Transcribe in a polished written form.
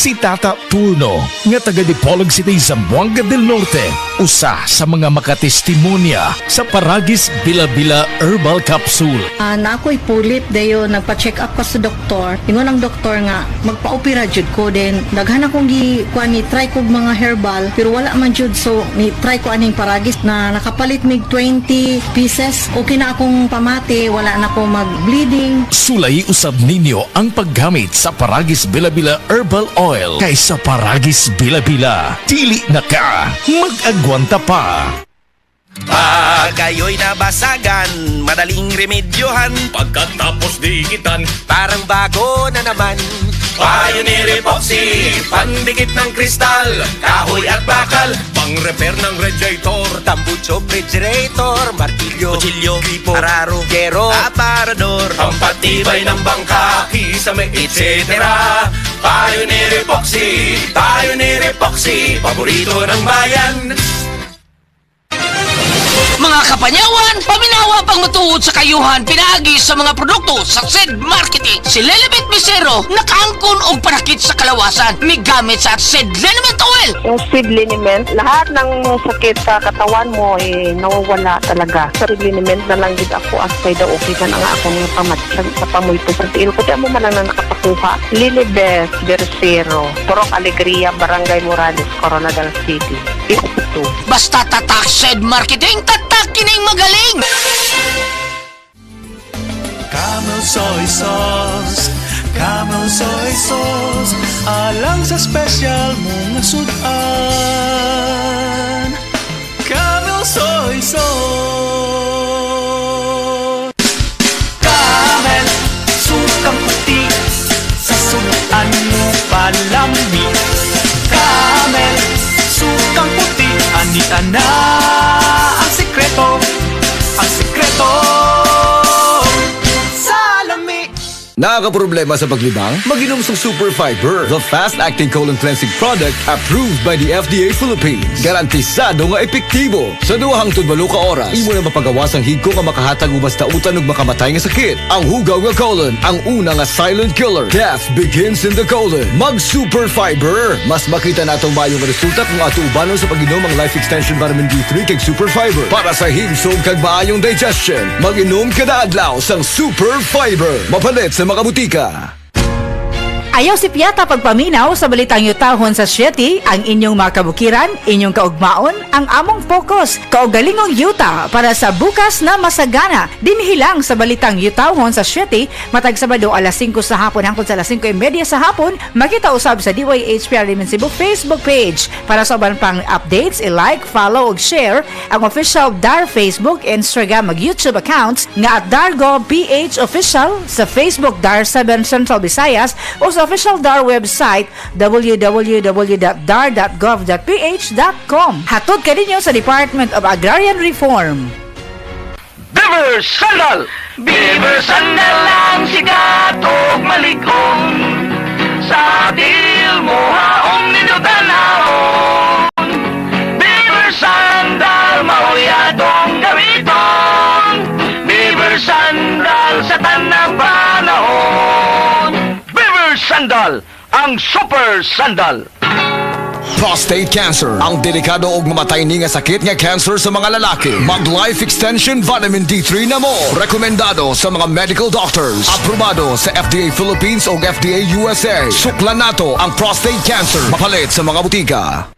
Si Tata Turno, nga taga Dipolog City, Zamboanga del Norte, usa sa mga makatestimonya sa Paragis Bila-Bila Herbal Capsule. Na ako'y pulit dayo, nagpa-check up ko sa doktor. Ingon ang doktor nga, magpa-opera jud ko din. Daghan akong try ko mga herbal, pero wala man jud, so ni try ko aning Paragis na nakapalit mig 20 pieces. Okay na akong pamati, wala na ako mag-bleeding. Sulay usab ninyo ang paggamit sa Paragis Bila-Bila Herbal Oil kaysa Paragis Bila-Bila. Dili na ka, mag-agwanta pa. Pag ayo'y nabasagan, madaling remedyohan. Pagkatapos dikitan, Parang bago na naman. Pioneer Epoxy, pandikit ng kristal, kahoy at bakal, pang-repair ng radiator, tambucho, refrigerator, martilyo, kutsilyo, gripo, araro, gero, aparador, pampatibay ng bangka, kisame, etc. Pioneer Epoxy, paborito ng bayan. Mga kapanyawan, paminawa pang matuod sa kayuhan pinaagi sa mga produkto sa SED Marketing. Si Lelibet Misero nakaangkon og panakit sa kalawasan migamit sa SED Liniment Oil. Yung seed liniment, lahat ng sakit sa katawan mo nawawala talaga. Sa seed liniment na lang din ako asay daw okay man ang akong pamatsag sa pamoy ko sa tiil ko. Di mo man lang na nakapakuha. Lilibet Versiro, Purok Alegria, Barangay Morales, Coronadal City. Ito. Basta tatak SED Marketing, tatak kining magaling! Camel soy sauce, Camel soy sauce, alang sa special mong sudan. Camel soy sauce. Camel, sukang puti, sa sudan mo palami. Camel, sukang puti, anita na ang sikreto, ang sikreto. Nakakaproblema sa paglibang? Mag-inom sa Super Fiber, the fast-acting colon cleansing product approved by the FDA Philippines. Garantisado nga epektibo. Sa duhang tudbalo ka oras, imo na mapagawas ang higko nga makahatag ubas tautan ug makamatay nga sakit. Ang hugaw nga colon, ang una nga silent killer. Death begins in the colon. Mag-Super Fiber. Mas makita natong mayong resulta kung ato ubanon sa pag-inom ang Life Extension Vitamin D3 kay Super Fiber. Para sa himsog kag maayong digestion, mag-inom kada adlaw sang Super Fiber. Mapalit sa mga butika. Ayaw si Piata pagpaminaw sa balitang yutahon sa Sieti, ang inyong mga kabukiran, inyong kaugmaon, ang among focus, kaugalingong yuta para sa bukas na masagana. Dinhilang sa balitang yutahon sa Sieti, matag Sabado alas 5 sa hapon hangtod sa alas 5:30 sa hapon, makita usab sa DYHPR Limen Cebu Facebook page. Para sa uban pang updates, i-like, follow ug share ang official DAR Facebook, Instagram ug YouTube accounts nga @Dargo PH Official, sa Facebook DAR 7 Central Visayas o sa official DAR website www.dar.gov.ph.com. Hatod kaninyo sa Department of Agrarian Reform. Beaver Sandal! Beaver Sandal ang sikat ug malig-on sa dil mo haong ninyo tanahon. Beaver Sandal mahuyadong gamiton. Beaver Sandal sa tanang panahon. Sandal, ang Super Sandal. Prostate cancer, ang delikado ug mamatay ni nga sakit nga cancer sa mga lalaki. Mag Life Extension Vitamin D3 na mo. Rekomendado sa mga medical doctors. Aprobado sa FDA Philippines o FDA USA. Suklan nato ang prostate cancer. Mapalit sa mga butika.